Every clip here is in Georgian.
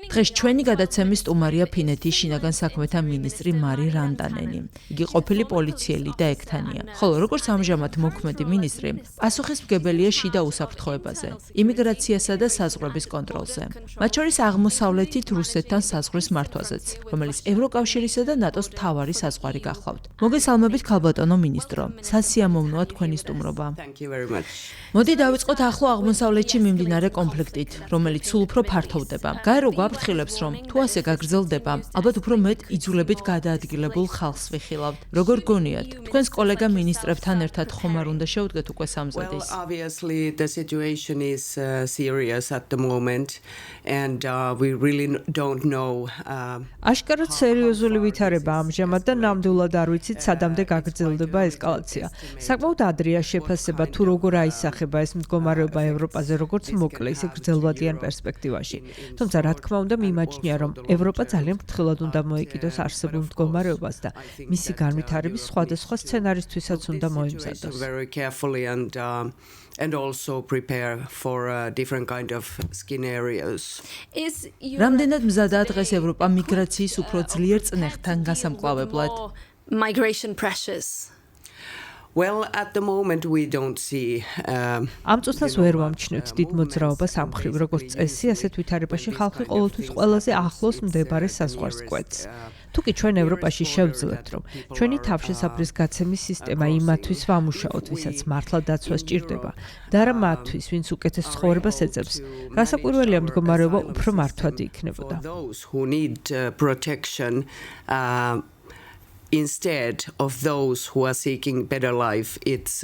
დღეს ჩვენი გადაცემის სტუმარია ფინეთის შინაგან საქმეთა მინისტრი მარი რანდანენი. იგი ყოფილი პოლიციელი და ექთანია. ხოლო როგორც ამჟამად მოქმედი მინისტრი, პასუხისმგებელია შიდა უსაფრთხოებაზე, იმიგრაციასა და საზღვრების კონტროლზე. მათ შორის აღმოსავლეთით რუსეთთან საზღვრის მართვაზეც, რომელიც ევროკავშირისა და ნატოს მთავარი საზღვარი გახლავთ. მოგესალმებით ქალბატონო მინისტრო. სასიამოვნოა თქვენი სტუმრობა. მოდი დავიწყოთ ახლო აღმოსავლეთში მიმდინარე კონფლიქტით, რომელიც სულ უფრო ფართოვდება. გაერო გვაფრთხილებს, რომ თუ ასე გაგრძელდება, ალბათ უფრო მეტ იძულებით გადაადგილებულ ხალხს ვიხილავთ. როგორ გონიათ? თქვენს კოლეგა მინისტრებთან ერთად ხომ არ უნდა შევდგეთ უკვე სამზადis? Well, obviously the situation is serious at the moment and we really don't know. აშკარად სერიოზული ვითარება ამჟამად და ნამდვილად არ ვიცით სადამდე გაგრძელდება ესკალაცია. საკმაოდ ადრეა შეფასება თუ როგორ აისახება ეს მდგომარეობა ევროპაზე, როგორც მოკლე, ისე გრძელვადიან პერსპექტივაში. თუმცა რა თქმა უნდა მიმაჩნია, რომ ევროპა ძალიან ფრთხილად უნდა მოეკიდოს არსებულ მდგომარეობას და მისი განვითარების სხვადასხვა სცენარისთვისაც უნდა მოემზადოს. And also prepare for different kind of scenarios. რამდენად მზადაა დღეს ევროპა მიგრაციის უფრო ძლიერ წნეხთან გასამკლავებლად? Migration pressures. Well, at the moment we don't see ამ წუთას ვერ ვამჩნევთ დიდ მოძრაობას ამ მხრივ, როგორც წესი, ასეთ ვითარებაში ხალხი ყოველთვის ყველაზე ახლოს მდებარე საზღვარს კვეთს. თუკი ჩვენ ევროპაში შევძლებთ, რომ ჩვენი თავშესაფრის გაცემის სისტემა იმათთვის ვამუშაოთ, ვისაც მართლა დაცვა სჭირდება, და არა მათთვის, ვინც უკეთეს ცხოვრებას ეძებს, გასაკვირველია მდგომარეობა უფრო მართვადი იქნებოდა. Instead of those who are seeking better life, it's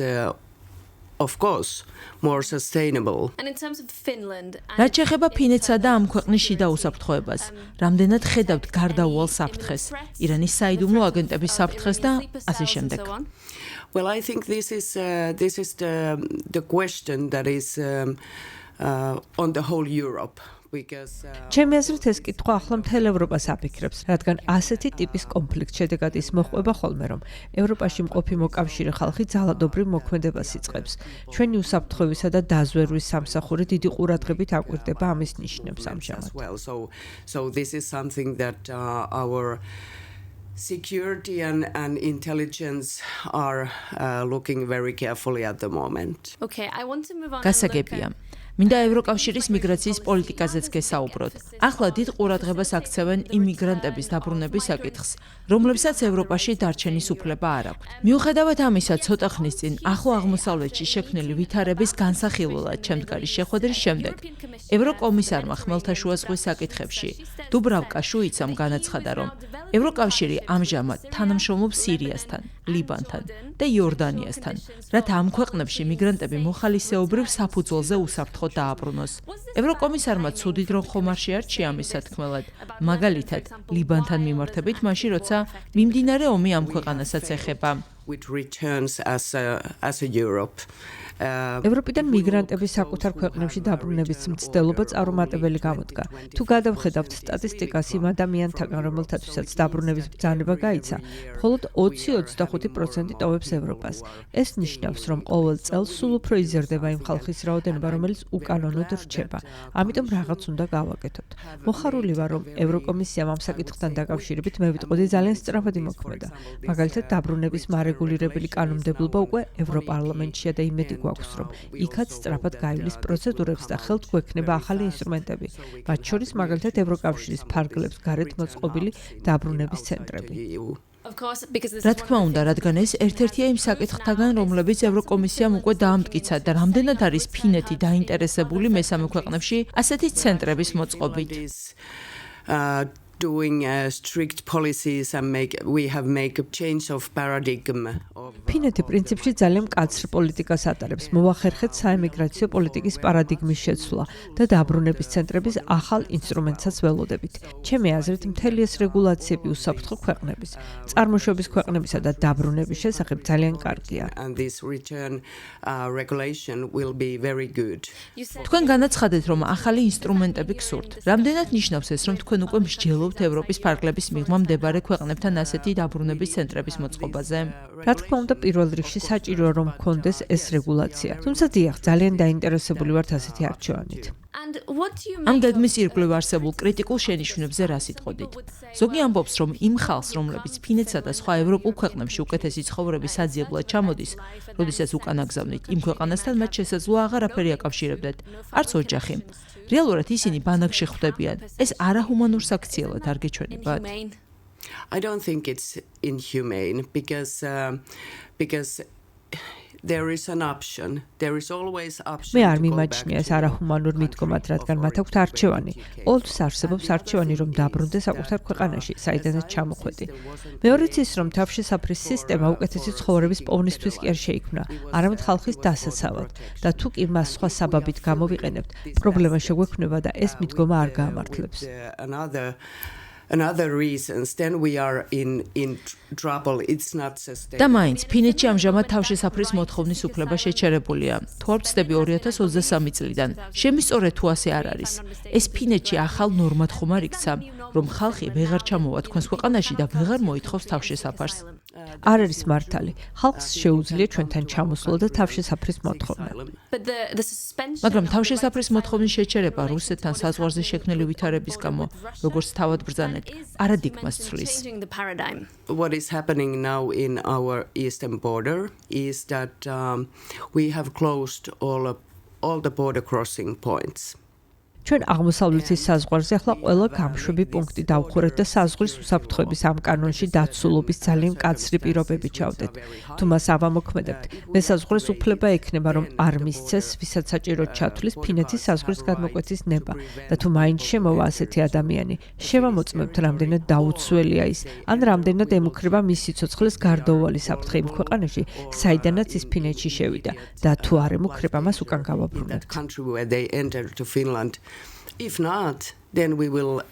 of course more sustainable. And in terms of Finland, რაც შეეხება ფინეთსა და ამ ქვეყნის შიდა უსაფრთხოებას, რამდენად ხედავთ გარდაუვალ საფრთხეს, ირანის საიდუმლო აგენტების საფრთხეს და ასე შემდეგ. Well, I think this is the question that is on the whole Europe. ჩემი აზრით ეს კითხვა ახლა მთელ ევროპას აფიქრებს, რადგან ასეთი ტიპის კონფლიქტ შედეგად ის მოხვება ხოლმე, რომ ევროპაში მყოფი მოკავშირე ხალხი ძალადობრივ მოქმედებას იწყებს. ჩვენი უსაფრთხოებისა და დაზვერვის სამსახური დიდი ყურადღებით აკვირდება ამის ნიშნებს ამჟამად. So this is something that our security and intelligence are looking very carefully at the moment. Okay, I want to move on. გასაგებია. მინდა ევროკავშირის მიგრაციის პოლიტიკაზეც გესაუბროთ. ახლა დიდ ყურადღებას აქცევენ იმიგრანტების დაბრუნების საკითხს, რომლებსაც ევროპაში დარჩენის უფლება არ აქვთ. მიუხედავად ამისა, ცოტა ხნის წინ ახლო აღმოსავლეთში შექმნილი ვითარების განსახილველად ჩემდგარი შეხვედრის შემდეგ, ევროკომისარმა ხმელთაშუა ზღვის საკითხებში დუბრავკა შუიცამ განაცხადა, რომ ევროკავშირი ამჟამად თანამშრომლობს სირიასთან, ლიბანთან და იორდანიასთან, რათა ამ ქვეყნებში მიგრანტები მოხალისეობრივ საფუძველზე უსაფრთხო დააბრუნოს. ევროკომისარმა ცუდი დრო ხომ არ შეარჩია ამის სათქმელად, მაგალითად, ლიბანთან მიმართებით, მაშინ როცა მიმდინარე ომი ამ ქვეყანასაც ეხება. Which returns as a Europe. ევროპიდან მიგრანტების საკუთარ ქვეყნებში დაბრუნების მცდელობა წარუმატებელი გამოდგა. თუ გადავხედავთ სტატისტიკას იმ ადამიანთაგან, რომელთათვისაც დაბრუნების ბრძანება გაიცა, მხოლოდ 20-25% ტოვებს ევროპას. ეს ნიშნავს, რომ ყოველ წელს სულ უფრო იზრდება იმ ხალხის რაოდენობა, რომელიც უკანონოდ რჩება. ამიტომ რაღაც უნდა გავაკეთოთ. მოხარული ვარ, რომ ევროკომისიამ ამ საკითხთან დაკავშირებით მე ვიტყოდი ძალიან სწრაფად იმოქმედა. მაგალითად, დაბრუნების მარეგულირებელი კანონმდებლობა უკვე ევროპარლამენტშია და იმედი გვაქვს, რომ იქაც სწრაფად გაივლის პროცედურებს და ხელთ გვექნება ახალი ინსტრუმენტები, მათ შორის მაგალითად ევროკავშირის ფარგლებს გარეთ მოწყობილი დაბრუნების ცენტრები. რა თქმა უნდა, რადგან ეს ერთ-ერთია იმ საკითხთაგან, რომლებიც ევროკომისიამ უკვე დაამტკიცა და რამდენად არის ფინეთი დაინტერესებული მესამე ქვეყნებში ასეთი ცენტრების მოწყობით. Doing strict policies and we have make a change of paradigm. ფინეთი პრინციპში ძალიან მკაცრ პოლიტიკას ატარებს. მოახერხეთ საემიგრაციო პოლიტიკის პარადიგმის შეცვლა და დაბრუნების ცენტრების ახალ ინსტრუმენტსაც ველოდებით. ჩემი აზრით, მთელი ეს რეგულაციები უსაფრთხო ქვეყნების, წარმოშობის ქვეყნებისა და დაბრუნების შესახებ ძალიან კარგია. And this return regulation will be very good. თქვენ განაცხადეთ, რომ ახალი ინსტრუმენტები გსურთ. რამდენად ნიშნავს ეს, რომ თქვენ უკვე მსჯელობთ მუშაობთ ევროპის ფარგლების მიღმა მდებარე ქვეყნებთან ასეთი დაბრუნების ცენტრების მოწყობაზე? რა თქმა უნდა, პირველ რიგში საჭიროა რომ გქონდეს ეს რეგულაცია. თუმცა დიახ, ძალიან დაინტერესებული ვართ ასეთი არჩევანით. And what do you ამ make გეგმის ირგვლივ არსებულ კრიტიკულ შენიშვნებზე რა სიტყოდით? ზოგი ამბობს, რომ იმ ხალხს, რომლებიც ფინეთსა და სხვა ევროპულ ქვეყნებში უკეთესი ცხოვრების საძიებლად ჩამოდის, როდესაც უკან აგზავნით იმ ქვეყანასთან, მათ შესაძლოა აღარაფერი აკავშირებდეთ, არც ოჯახი. რეალურად ისინი ბანაკში ხვდებიან. ეს არაჰუმანურ საქციელად არ გეჩვენებათ? inhumane? I don't think it's inhumane because there is an option. There is always option. მე არ მიმაჩნია ეს არაჰუმანურ მიდგომად, რადგან მათ აქვთ არჩევანი. ყოველთვის არსებობს არჩევანი, რომ დაბრუნდეს საკუთარ ქვეყანაში, საიდანაც ჩამოხვედი. მეორეც ის, რომ თავშესაფრის სისტემა უკეთესი ცხოვრების პოვნისთვის კი არ შეიქმნა, არამედ ხალხის დასაცავად და თუ კი მას სხვა საბაბით გამოვიყენებთ, პრობლემა შეგვექმნება და ეს მიდგომა არ გაამართლებს. Another reasons then we are in trouble. It's not sustainable. და მაინც ფინეთში ამჟამად თავშესაფრის მოთხოვნის უფლება შეჩერებულია. თუ არ ვცდები 2023 წლიდან. შემისწორე თუ ასე არ არის. ეს ფინეთში ახალ ნორმად ხომ არ იქცა, რომ ხალხი ვეღარ ჩამოვა თქვენს ქვეყანაში და ვეღარ მოითხოვს თავშესაფარს. არ არის მართალი. ხალხს შეუძლია ჩვენთან ჩამოსვლა და თავშესაფრის მოთხოვნა. But the suspension მაგრამ თავშესაფრის მოთხოვნის შეჩერება რუსეთთან საზღვარზე შექმნილი ვითარების გამო, როგორც თავად ბრძანეთ, პარადიგმას ცვლის. changing the paradigm. What is happening now in our eastern border is that we have closed all the border crossing points. ჩვენ აღმოსავლეთის საზღვარზე ახლა ყველა გამშვები პუნქტი დავხურეთ და საზღვრის უსაფრთხოების ამ კანონში დაცულობის ძალიან მკაცრი პირობები ჩავდეთ. თუ მას ავამოქმედებთ, მესაზღვრეს უფლება ექნება, რომ არ მისცეს, ვისაც საჭიროდ ჩათვლის ფინეთის საზღვრის გადმოკვეთის ნება და თუ მაინც შემოვა ასეთი ადამიანი, შევამოწმებთ, რამდენად დაუცველია ის, ან რამდენად ემუქრება მის სიცოცხლეს გარდაუვალი საფრთხე იმ ქვეყანაში, საიდანაც ის ფინეთში შევიდა და თუ არ ემუქრება, მას უკან გავაბრუნებთ. Country where they enter to Finland. If not, then we will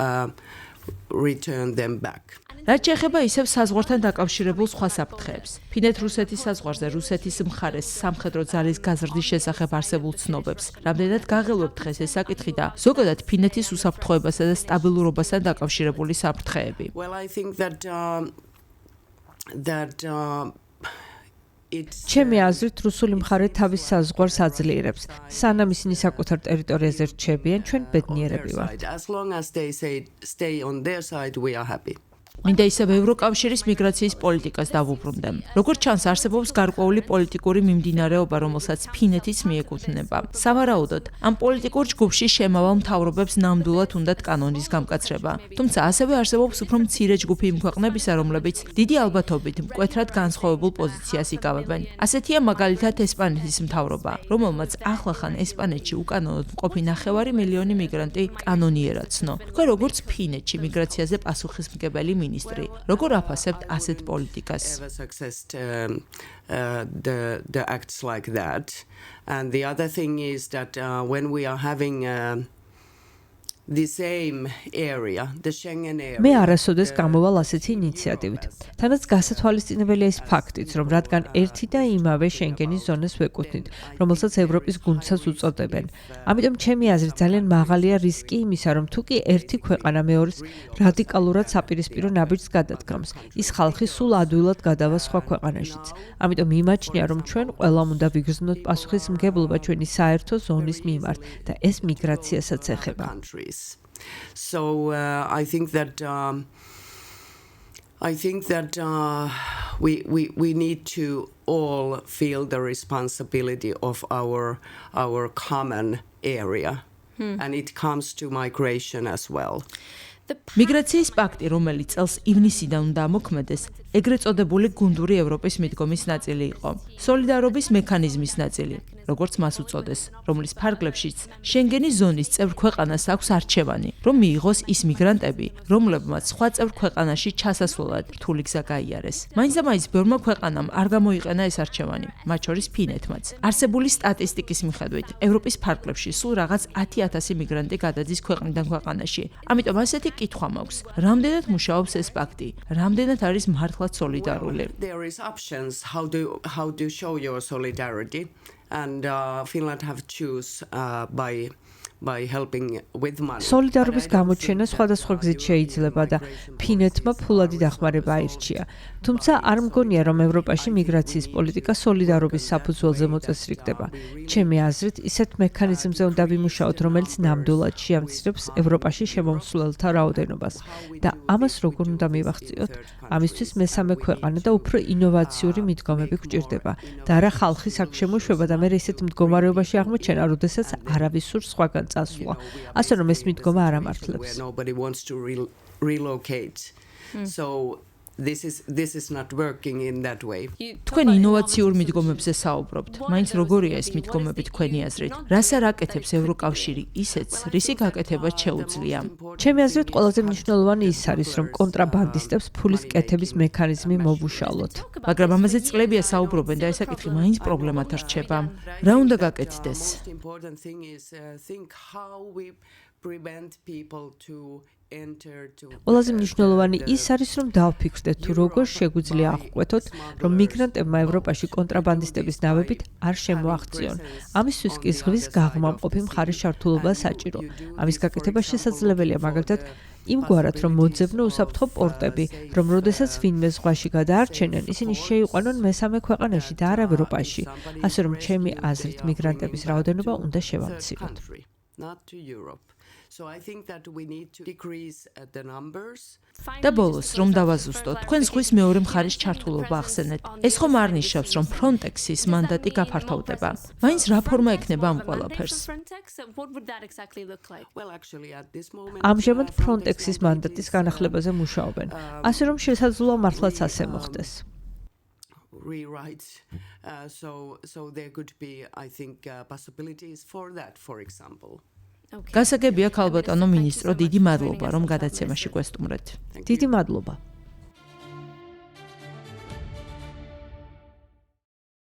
return them back. რაც შეეხება ისევ საზღვართან დაკავშირებულ სხვა საფრთხეებს. ფინეთ-რუსეთის საზღვარზე რუსეთის მხარეს სამხედრო ძალის გაზრდის შესახებ არსებულ ცნობებს, რამდენად გაღელვებთ დღეს ეს საკითხი და ზოგადად ფინეთის უსაფრთხოებასა და სტაბილურობასთან დაკავშირებული საფრთხეები. Well, I think that ჩემი აზრით, რუსული მხარე თავის საზღვარს აძლიერებს. სანამ ისინი საკუთარ ტერიტორიაზე რჩებიან, ჩვენ ბედნიერები ვართ. As long as they stay on their side, we are happy. მინდა ისევ ევროკავშირის მიგრაციის პოლიტიკას დავუბრუნდე. როგორც ჩანს, არსებობს გარკვეული პოლიტიკური მიმდინარეობა, რომელსაც ფინეთიც მიეკუთვნება. სავარაუდოდ, ამ პოლიტიკურ ჯგუფში შემავალ მთავრობებს ნამდვილად უნდათ კანონის გამკაცრება. თუმცა ასევე არსებობს უფრო მცირე ჯგუფი იმ ქვეყნებისა, რომლებიც დიდი ალბათობით მკვეთრად განსხვავებულ პოზიციას იკავებენ. ასეთია მაგალითად ესპანეთის მთავრობა, რომელმაც ახლახან ესპანეთში უკანონოდ მყოფი 9 მილიონი მიგრანტი კანონიერად ცნო. თქვენ როგორც ფინეთში მიგრაციაზე პასუხისმგებელი ministry. Როგორ აფასებთ ასეთ პოლიტიკას? The acts like that. And the other thing is that when we are having the same area, the Schengen area. მე არასოდეს გამოვალ ასეთი ინიციატივით. თანაც გასათვალისწინებელია ის ფაქტიც, რომ რადგან ერთი და იმავე შენგენის ზონას ვეკუთვნით, რომელსაც ევროპის გუნდსაც უწოდებენ. ამიტომ ჩემი აზრით ძალიან მაღალია რისკი იმისა, რომ თუ კი ერთი ქვეყანა მეორეს რადიკალურად საპირისპირო ნაბიჯს გადადგამს, ის ხალხი სულ ადვილად გადავა სხვა ქვეყანაშიც. ამიტომ მიმაჩნია, რომ ჩვენ ყველამ უნდა ვიგრძნოთ პასუხისმგებლობა ჩვენი საერთო ზონის მიმართ და ეს მიგრაციასაც ეხება. So I think that we need to all feel the responsibility of our common area, and it comes to migration as well. მიგრაციის პაქტი, რომელიც წელს ივნისიდან უნდა ამოქმედეს, ეგრეთ წოდებული გუნდური ევროპის მიდგომის ნაწილი იყო. სოლიდარობის მექანიზმის ნაწილი, როგორც მას უწოდეს, რომლის ფარგლებშიც შენგენის ზონის წევრ ქვეყანას აქვს არჩევანი, რომ მიიღოს ის მიგრანტები, რომლებმაც სხვა წევრ ქვეყანაში ჩასასვლელად რთული გზა გაიარეს. მაინც და მაინც ბევრმა ქვეყანამ არ გამოიყენა ეს არჩევანი, მათ შორის ფინეთმაც. არსებული სტატისტიკის მიხედვით, ევროპის ფარგლებში სულ რაღაც 10,000 მიგრანტი გადადის ქვეყნიდან ქვეყანაში. ამიტომ ასეთი კითხვა მაქვს, რამდენად მუშაობს ეს პაქტი, რამდენად არის მართლაც სოლიდარული. There is options how to show your solidarity, and Finland have choose by helping with money. სოლიდარობის გამოჩენა სხვადასხვა გზით შეიძლება და ფინეთმა ფულადი დახმარება აირჩია. თუმცა არ მგონია, რომ ევროპაში მიგრაციის პოლიტიკა სოლიდარობის საფუძველზე მოწესრიგდება. ჩემი აზრით, ისეთ მექანიზმზე უნდა ვიმუშაოთ, რომელიც ნამდვილად შეამცირებს ევროპაში შემომსვლელთა რაოდენობას და ამას როგორ უნდა მივახციოთ? ამისთვის მესამე ქვეყანა და უფრო ინოვაციური მიდგომები გვჭირდება და არა ხალხის აქ შემოშვება და მე ისეთ მდგომარეობაში აღმოჩენა, როდესაც არავის სურს სხვაგან წასვლა. ასე რომ ეს მიდგომა არ ამართლებს. Nobody wants to relocate. So this is not working in that way. თქვენ ინოვაციურ მიდგომებზე საუბრობთ. მაინც როგორია ეს მიდგომები თქვენი აზრით? რას არ აკეთებს ევროკავშირი ისეთს, რისი გაკეთებაც შეუძლია? ჩემი აზრით, ყველაზე მნიშვნელოვანი ის არის, რომ კონტრაბანდისტებს ფულის კეთების მექანიზმი მოვუშალოთ. მაგრამ ამაზე წლებია საუბრობენ და ეს საკითხი მაინც პრობლემად რჩება. რა უნდა გაკეთდეს? Most important thing is think how we prevent people to enter to ყველაზე მნიშვნელოვანი ის არის, რომ დავფიქრდეთ თუ როგორ შეგვიძლია აღკვეთოთ, რომ მიგრანტებმა ევროპაში კონტრაბანდისტების ნავებით არ შემოაღწიონ. ამისთვის კი ზღვის გაღმამყოფი მხარის ჩართულობა საჭირო. ამის გაკეთება შესაძლებელია, მაგალითად, იმგვარად, რომ მოძებნო უსაფრთხო პორტები, რომ როდესაც ვინმე ზღვაში გადაარჩენენ, ისინი შეიყვანონ მესამე ქვეყანაში და არა ევროპაში. ასე რომ ჩემი აზრით, მიგრანტების რაოდენობა უნდა შევამციროთ. not to Europe. So I think that we need to decrease the numbers. და ბოლოს, რომ დავაზუსტოთ, თქვენ ზღვის მეორე მხარის ჩართულობა ახსენეთ. ეს ხომ არ ნიშნავს, რომ Frontex-ის მანდატი გაფართოვდება. მაინც რა ფორმა ექნება ამ ყველაფერს? What would that exactly look like? Well, actually at this moment ამჟამად Frontex-ის მანდატის განახლებაზე მუშაობენ. ასე რომ შესაძლოა მართლაც ასე მოხდეს. rewrites so there could be I think possibilities for that, for example. გასაგებია, ქალბატონო მინისტრო, დიდი მადლობა, რომ გადაცემაში გვესტუმრეთ. დიდი მადლობა.